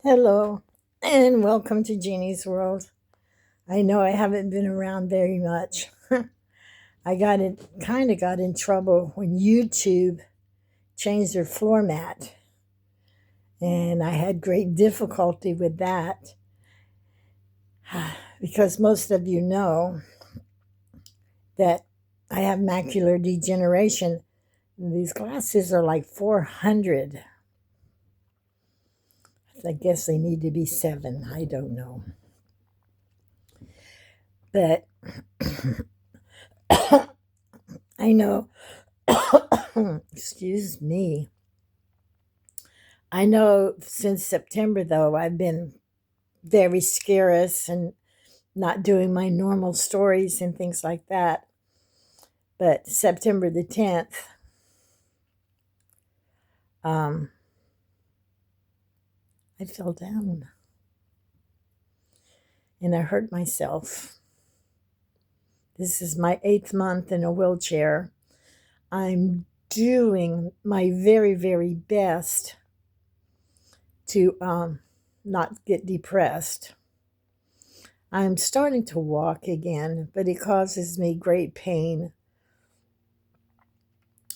Hello, and welcome to Jeannie's World. I know I haven't been around very much. I got in trouble when YouTube changed their format, and I had great difficulty with that because most of you know that I have macular degeneration. These glasses are like 400. I guess they need to be 7. I don't know. But I know, excuse me. I know since September, though, I've been very scarce and not doing my normal stories and things like that. But September the 10th, um, I fell down and I hurt myself. This is my 8th month in a wheelchair. I'm doing my very, very best to not get depressed. I'm starting to walk again, but it causes me great pain.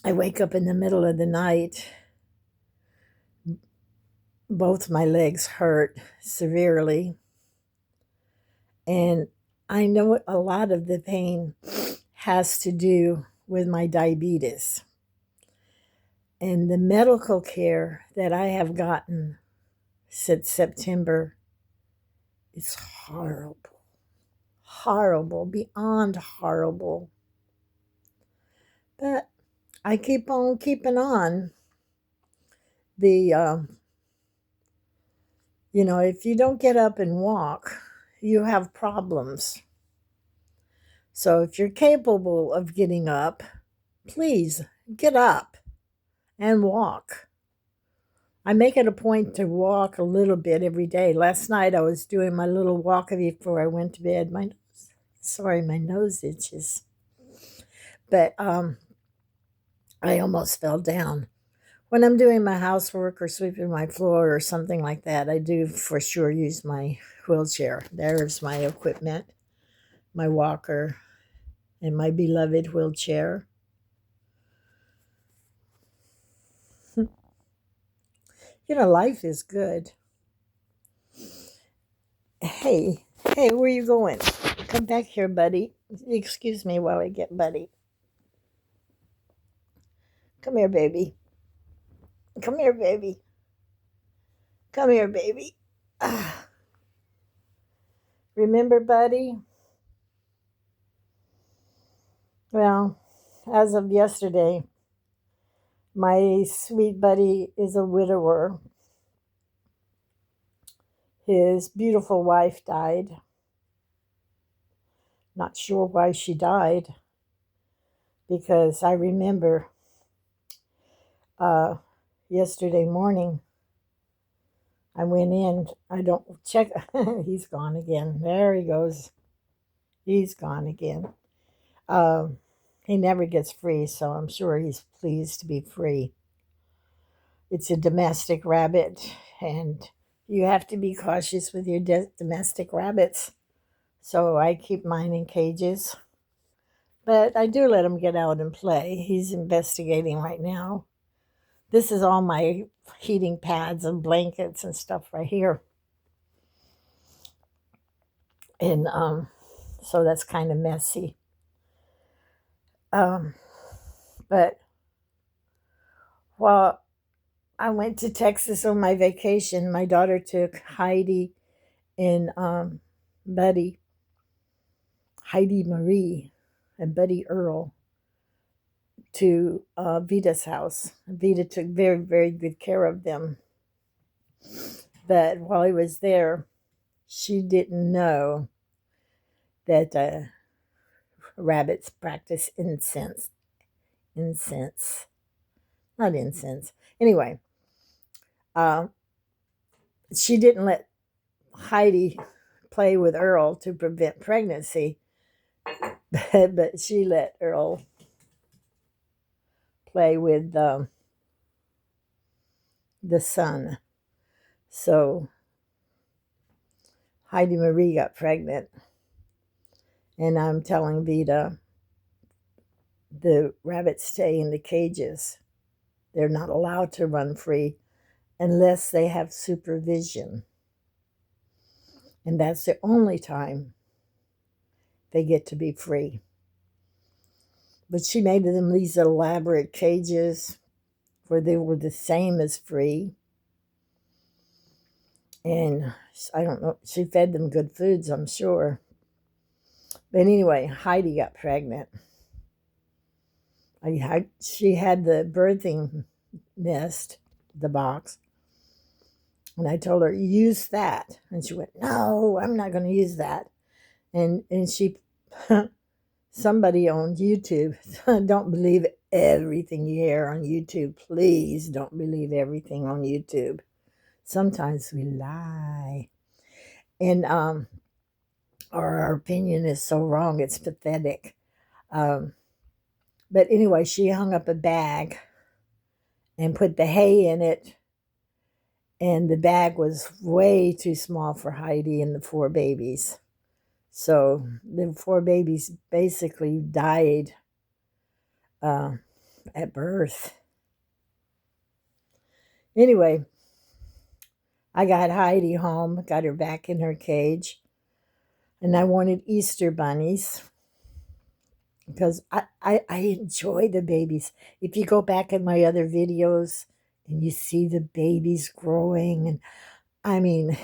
I wake up in the middle of the night. Both my legs hurt severely. And I know a lot of the pain has to do with my diabetes. And the medical care that I have gotten since September is horrible. Horrible, beyond horrible. But I keep on keeping on. The if you don't get up and walk, you have problems. So if you're capable of getting up, please get up and walk. I make it a point to walk a little bit every day. Last night I was doing my little walk before I went to bed. My nose itches. But I almost fell down. When I'm doing my housework or sweeping my floor or something like that, I do for sure use my wheelchair. There's my equipment, my walker, and my beloved wheelchair. Life is good. Hey, where are you going? Come back here, buddy. Excuse me while I get Buddy. Come here, baby. Come here, baby. Come here, baby. Ah, remember, Buddy? Well, as of yesterday, my sweet Buddy is a widower. His beautiful wife died. Not sure why she died, because I remember yesterday morning I went in. I don't check. He's gone again. There he goes. He's gone again. Um, he never gets free, so I'm sure he's pleased to be free. It's a domestic rabbit, and you have to be cautious with your domestic rabbits. So I keep mine in cages, but I do let him get out and play. He's investigating right now. This is all my heating pads and blankets and stuff right here. And so that's kind of messy. Um, but while I went to Texas on my vacation, my daughter took Heidi and Buddy, Heidi Marie, and Buddy Earl to Vita's house. Vita took very, very good care of them. But while I was there, she didn't know that rabbits practice incense. Incense. Not incense. Anyway, uh, she didn't let Heidi play with Earl to prevent pregnancy, but she let Earl play with the son. So Heidi Marie got pregnant. And I'm telling Vita, the rabbits stay in the cages. They're not allowed to run free unless they have supervision. And that's the only time they get to be free. But she made them these elaborate cages where they were the same as free. And I don't know, she fed them good foods, I'm sure. But anyway, Heidi got pregnant. She had the birthing nest, the box, and I told her, use that. And she went, no, I'm not going to use that. And she, somebody on YouTube, don't believe everything you hear on YouTube. Please don't believe everything on YouTube. Sometimes we lie. And our opinion is so wrong, it's pathetic. But anyway, she hung up a bag and put the hay in it. And the bag was way too small for Heidi and the 4 babies. So the 4 babies basically died at birth. Anyway, I got Heidi home, got her back in her cage, and I wanted Easter bunnies because I enjoy the babies. If you go back in my other videos and you see the babies growing, and I mean,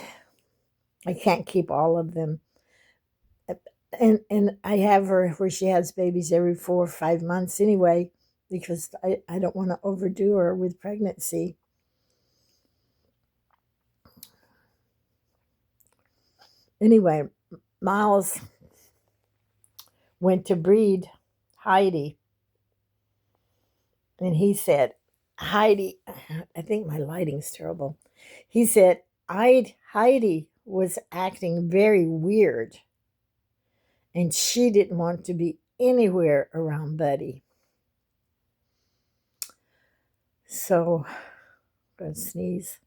I can't keep all of them. And I have her where she has babies every 4 or 5 months anyway, because I don't want to overdo her with pregnancy. Anyway, Miles went to breed Heidi. And he said, Heidi, I think my lighting's terrible. He said, Heidi was acting very weird. And she didn't want to be anywhere around Buddy. So, I'm going to sneeze.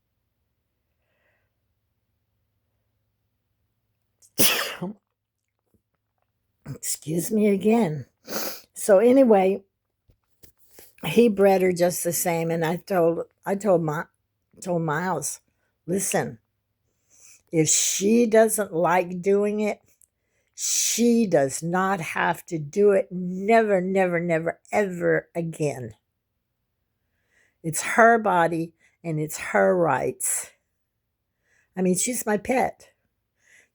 Excuse me again. So anyway, he bred her just the same, and I told Miles, listen, if she doesn't like doing it, she does not have to do it. Never, never, never, ever again. It's her body and it's her rights. I mean, she's my pet.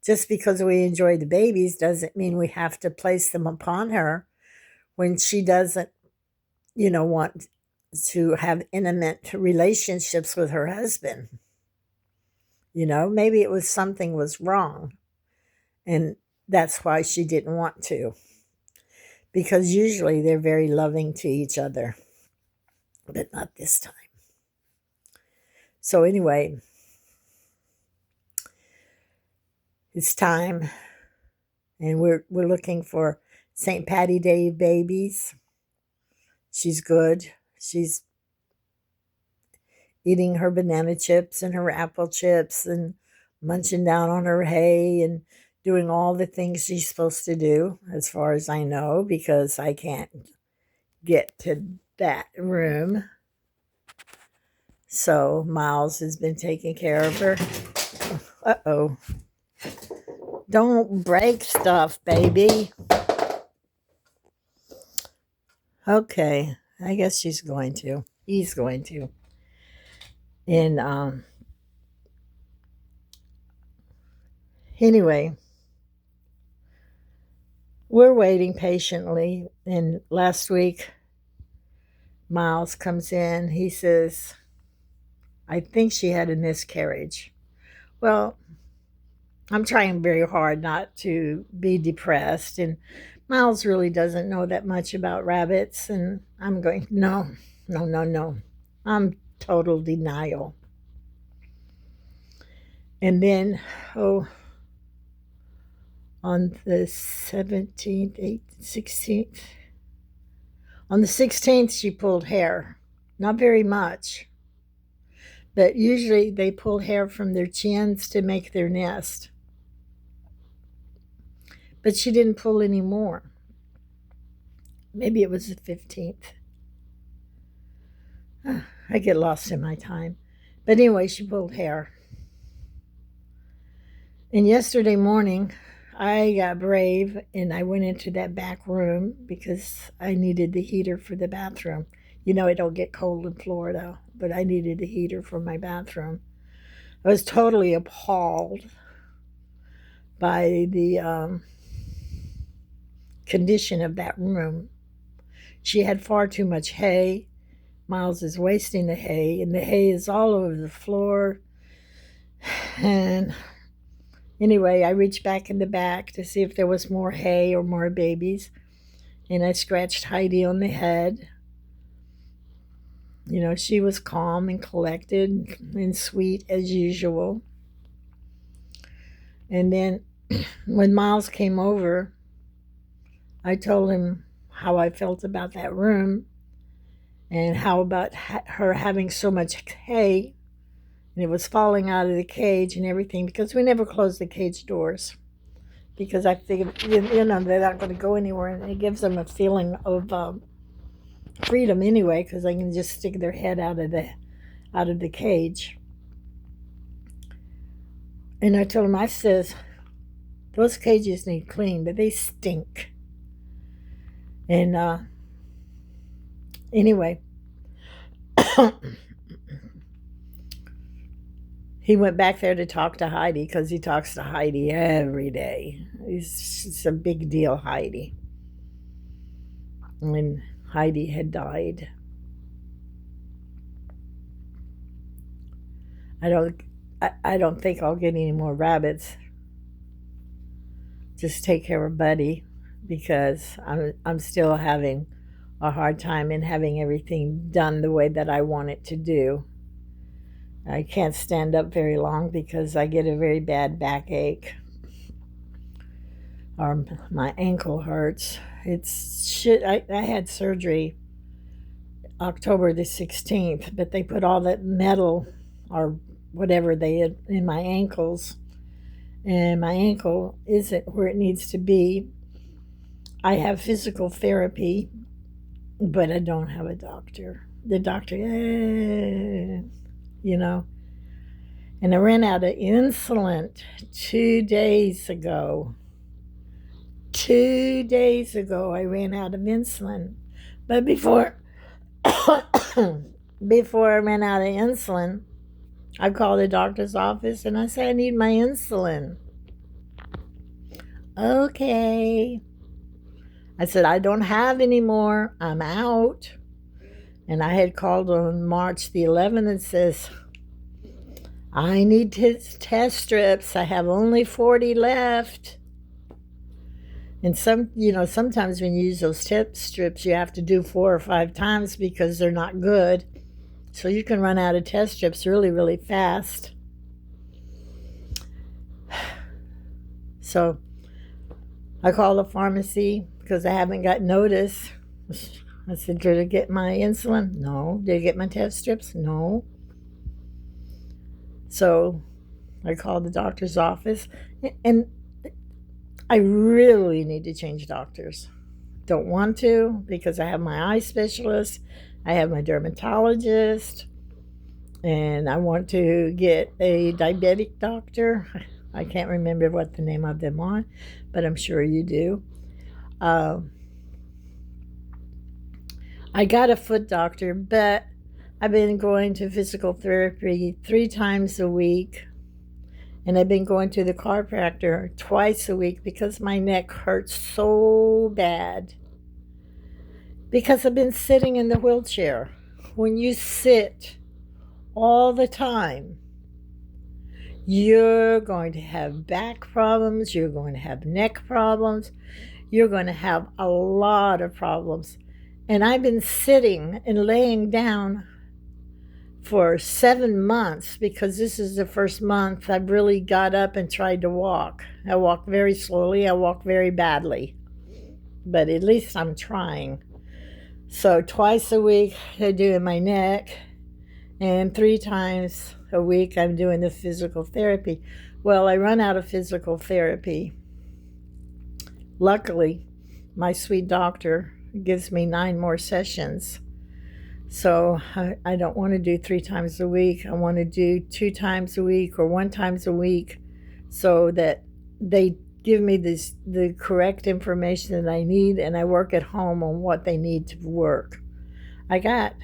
Just because we enjoy the babies doesn't mean we have to place them upon her when she doesn't, want to have intimate relationships with her husband. Maybe it was something was wrong. And that's why she didn't want to. Because usually they're very loving to each other. But not this time. So anyway, it's time. And we're looking for St. Patty Day babies. She's good. She's eating her banana chips and her apple chips and munching down on her hay and doing all the things she's supposed to do, as far as I know, because I can't get to that room. So Miles has been taking care of her. Uh-oh. Don't break stuff, baby. Okay. I guess she's going to. He's going to. And anyway, we're waiting patiently. And last week, Miles comes in. He says, I think she had a miscarriage. Well, I'm trying very hard not to be depressed. And Miles really doesn't know that much about rabbits. And I'm going, no. I'm total denial. And then, on the 17th, 18th, 16th, on the 16th, she pulled hair. Not very much. But usually they pull hair from their chins to make their nest. but she didn't pull any more. Maybe it was the 15th. I get lost in my time. But anyway, she pulled hair. And yesterday morning, I got brave and I went into that back room because I needed the heater for the bathroom. You know, it don't get cold in Florida, but I needed the heater for my bathroom. I was totally appalled by the condition of that room. She had far too much hay. Miles is wasting the hay, and the hay is all over the floor. And anyway, I reached back in the back to see if there was more hay or more babies, and I scratched Heidi on the head. You know, she was calm and collected and sweet as usual. And then when Miles came over, I told him how I felt about that room and how about her having so much hay and it was falling out of the cage and everything because we never closed the cage doors because I figured, you know, they're not going to go anywhere, and it gives them a feeling of freedom anyway because they can just stick their head out of the cage. And I told him, I says, those cages need cleaned. They stink. And anyway, he went back there to talk to Heidi because he talks to Heidi every day. It's a big deal, Heidi. And Heidi had died. I don't think I'll get any more rabbits. Just take care of Buddy because I'm still having a hard time in having everything done the way that I want it to do. I can't stand up very long because I get a very bad backache. Or my ankle hurts. It's shit. I had surgery October the 16th, but they put all that metal or whatever they had in my ankles, and my ankle isn't where it needs to be. I have physical therapy, but I don't have a doctor. The doctor, you know. And I ran out of insulin 2 days ago. 2 days ago, I ran out of insulin. But before I ran out of insulin, I called the doctor's office and I said, I need my insulin. Okay. I said, I don't have any more. I'm out. And I had called on March the 11th and says, I need test strips. I have only 40 left. And sometimes when you use those test strips, you have to do 4 or 5 times because they're not good. So you can run out of test strips really, really fast. So I called the pharmacy because I haven't got notice. I said, did I get my insulin? No. Did I get my test strips? No. So I called the doctor's office, and I really need to change doctors. Don't want to because I have my eye specialist, I have my dermatologist, and I want to get a diabetic doctor. I can't remember what the name of them are, but I'm sure you do. I got a foot doctor, but I've been going to physical therapy 3 times a week, and I've been going to the chiropractor twice a week because my neck hurts so bad. Because I've been sitting in the wheelchair. When you sit all the time, you're going to have back problems, you're going to have neck problems, you're going to have a lot of problems. And I've been sitting and laying down for 7 months because this is the first month I've really got up and tried to walk. I walk very slowly, I walk very badly, but at least I'm trying. So twice a week I'm doing my neck, and 3 times a week I'm doing the physical therapy. Well, I run out of physical therapy Luckily, my sweet doctor gives me 9 more sessions. So I don't want to do 3 times a week. I want to do 2 times a week or 1 times a week, so that they give me the correct information that I need, and I work at home on what they need to work. I got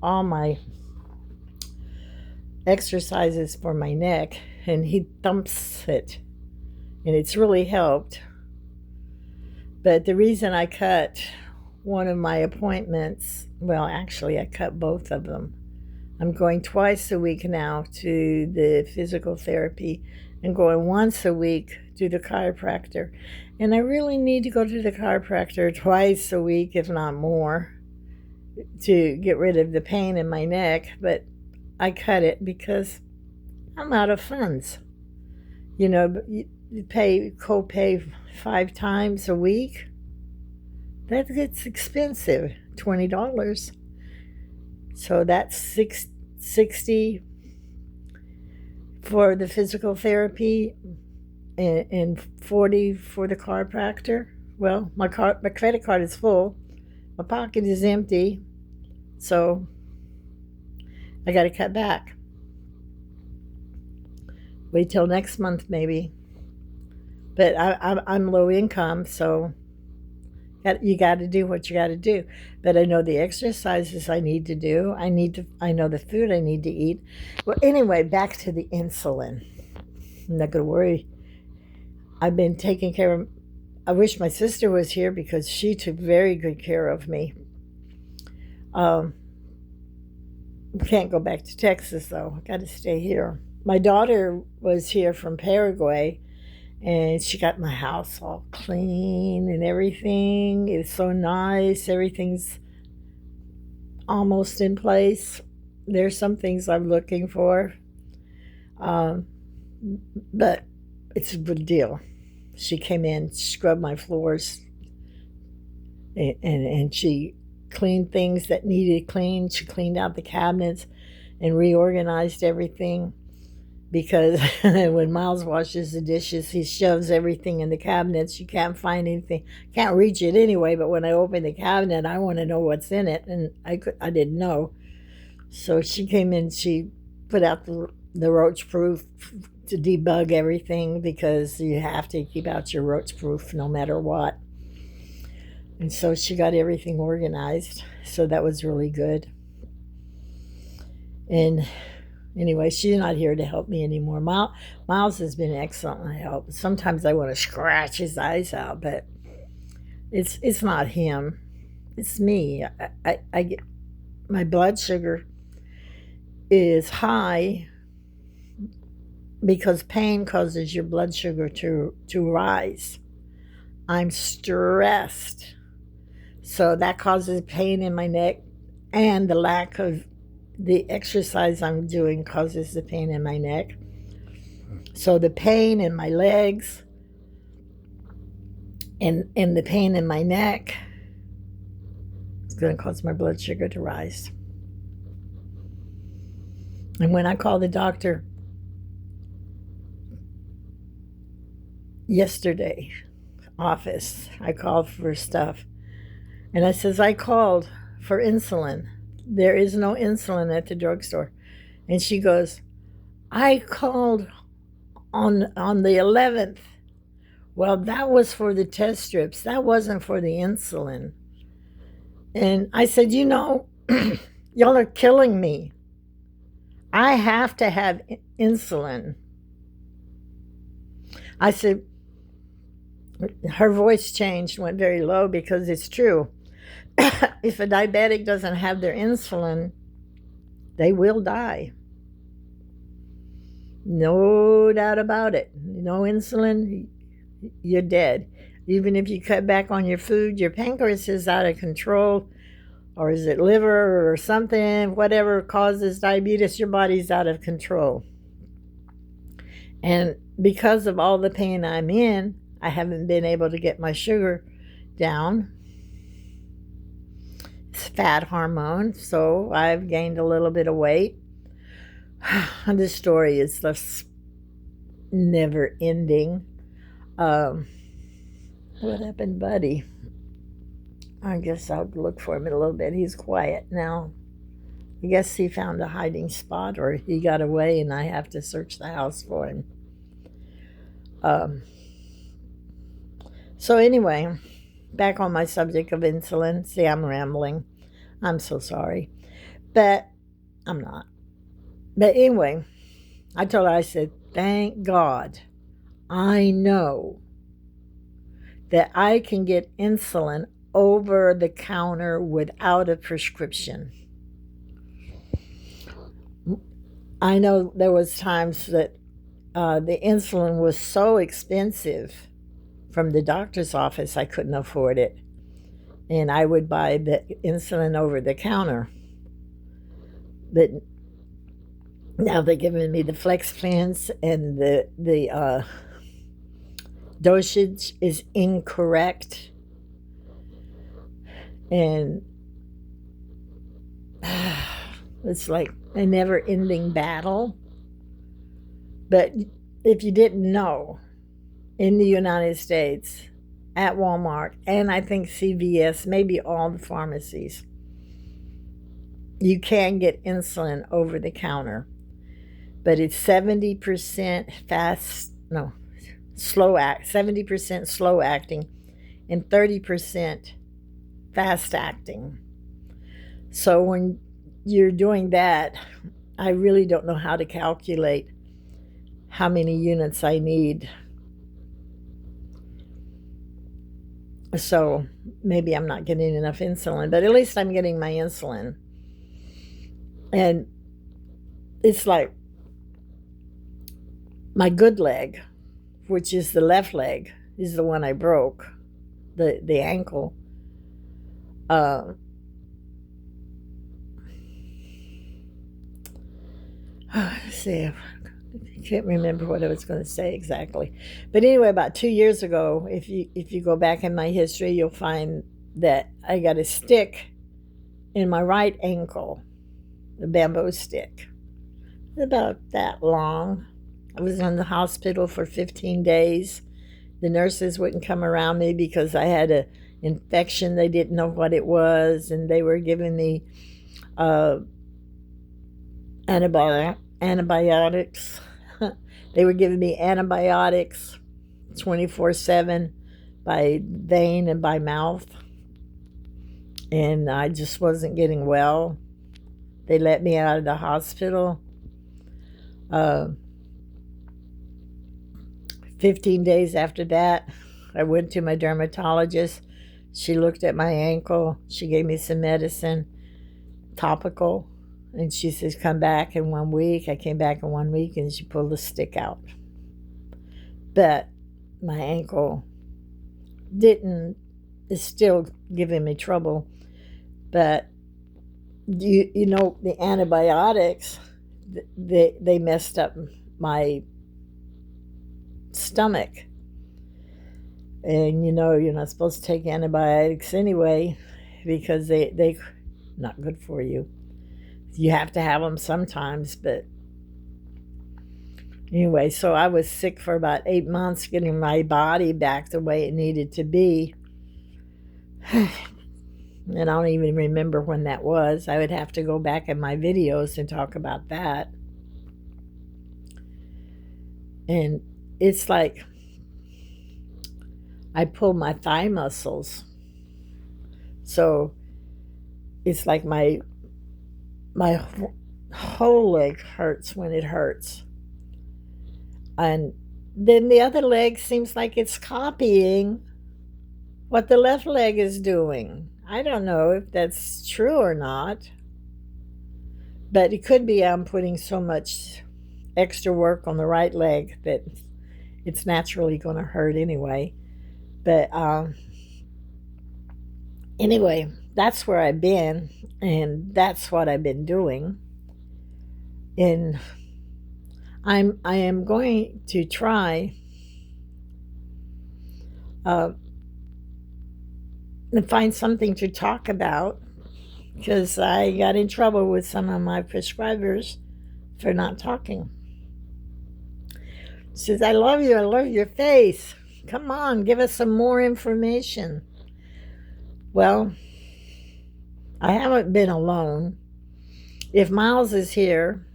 all my exercises for my neck, and he thumps it, and it's really helped. But the reason I cut one of my appointments, well, actually, I cut both of them. I'm going twice a week now to the physical therapy and going once a week to the chiropractor. And I really need to go to the chiropractor twice a week, if not more, to get rid of the pain in my neck. But I cut it because I'm out of funds. You know, you co-pay 5 times a week. That gets expensive, $20. So that's $60 for the physical therapy and $40 for the chiropractor. Well, my credit card is full. My pocket is empty. So I got to cut back. Wait till next month, maybe. But I'm low income, so you got to do what you got to do. But I know the exercises I need to do. I know the food I need to eat. Well, anyway, back to the insulin. I'm not going to worry. I've been taking care of. I wish my sister was here because she took very good care of me. Can't go back to Texas, though. I got to stay here. My daughter was here from Paraguay, and she got my house all clean and everything. It's so nice. Everything's almost in place. There's some things I'm looking for, but it's a good deal. She came in, scrubbed my floors, and she cleaned things that needed cleaned. She cleaned out the cabinets and reorganized everything. Because when Miles washes the dishes, he shoves everything in the cabinets. You can't find anything. Can't reach it anyway, but when I open the cabinet, I want to know what's in it, and I didn't know. So she came in, she put out the roach proof to debug everything, because you have to keep out your roach proof no matter what. And so she got everything organized. So that was really good. And anyway, she's not here to help me anymore. Miles has been excellent help. Sometimes I want to scratch his eyes out, but it's not him. It's me. I get, my blood sugar is high because pain causes your blood sugar to rise. I'm stressed, so that causes pain in my neck, and the lack of the exercise I'm doing causes the pain in my neck. So the pain in my legs and the pain in my neck is going to cause my blood sugar to rise. And when I call the doctor yesterday, office, I called for stuff, and I says, I called for insulin. There is no insulin at the drugstore. And she goes, I called on the 11th. Well, that was for the test strips. That wasn't for the insulin. And I said, y'all are killing me. I have to have insulin. I said, her voice changed, went very low, because it's true. If a diabetic doesn't have their insulin, they will die. No doubt about it. No insulin, you're dead. Even if you cut back on your food, your pancreas is out of control, or is it liver or something, whatever causes diabetes, your body's out of control. And because of all the pain I'm in, I haven't been able to get my sugar down. It's fat hormone, so I've gained a little bit of weight. This story is just never ending. What happened, buddy? I guess I'll look for him in a little bit. He's quiet now. I guess he found a hiding spot or he got away and I have to search the house for him. So, anyway, back on my subject of insulin. See, I'm rambling. I'm so sorry. But I'm not. But anyway, I told her, I said, thank God I know that I can get insulin over the counter without a prescription. I know there was times that the insulin was so expensive from the doctor's office I couldn't afford it, and I would buy the insulin over the counter. But now they're giving me the flex plans, and the dosage is incorrect, and it's like a never-ending battle. But if you didn't know, in the United States, at Walmart, and I think CVS, maybe all the pharmacies, you can get insulin over the counter, but it's 70% slow 70% slow acting and 30% fast acting. So when you're doing that, I really don't know how to calculate how many units I need. So maybe I'm not getting enough insulin, but at least I'm getting my insulin. And it's like my good leg, which is the left leg, is the one I broke, the ankle. Let's see, I can't remember what I was going to say exactly. But anyway, about 2 years ago, if you go back in my history, you'll find that I got a stick in my right ankle, a bamboo stick, about that long. I was in the hospital for 15 days. The nurses wouldn't come around me because I had an infection. They didn't know what it was, and they were giving me antibiotics. They were giving me antibiotics 24/7 by vein and by mouth, and I just wasn't getting well. They let me out of the hospital. 15 days after that, I went to my dermatologist. She looked at my ankle. She gave me some medicine, topical, and she says, come back in 1 week. I came back in 1 week, and she pulled the stick out. But my ankle is still giving me trouble. But you know, the antibiotics, they messed up my stomach. And you know, you're not supposed to take antibiotics anyway because they not good for you. You have to have them sometimes, but anyway, so I was sick for about 8 months, getting my body back the way it needed to be. And I don't even remember when that was. I would have to go back in my videos and talk about that. And it's like I pull my thigh muscles. So it's like my whole leg hurts when it hurts. And then the other leg seems like it's copying what the left leg is doing. I don't know if that's true or not. But it could be I'm putting so much extra work on the right leg that it's naturally going to hurt anyway. But anyway, that's where I've been, and that's what I've been doing. And I am going to try and find something to talk about, because I got in trouble with some of my prescribers for not talking. Says, I love your face. Come on, give us some more information. Well, I haven't been alone. If Miles is here,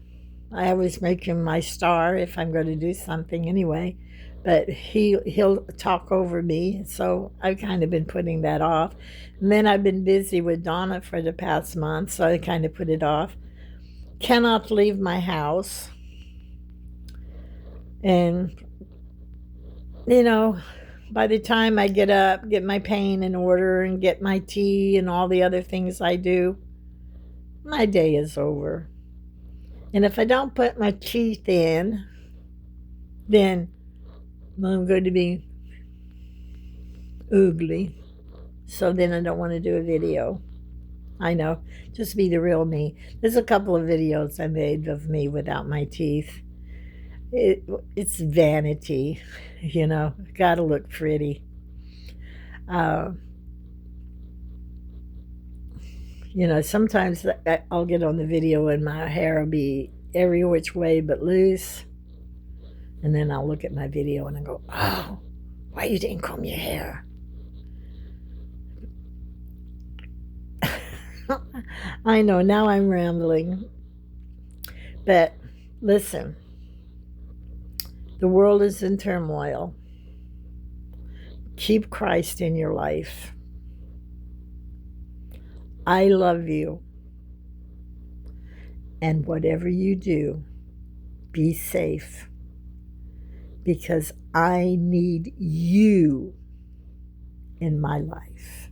I always make him my star if I'm going to do something anyway. But he'll talk over me, so I've kind of been putting that off. And then I've been busy with Donna for the past month, so I kind of put it off. Cannot leave my house. And, you know, by the time I get up, get my pain in order, and get my tea and all the other things I do, my day is over. And if I don't put my teeth in, then I'm going to be ugly. So then I don't want to do a video. I know, just be the real me. There's a couple of videos I made of me without my teeth. It's vanity, gotta look pretty. Uh, Sometimes I'll get on the video and my hair will be every which way but loose. And then I'll look at my video and I go, oh, why you didn't comb your hair? I know, now I'm rambling. But listen, the world is in turmoil. Keep Christ in your life. I love you. And whatever you do, be safe. Because I need you in my life.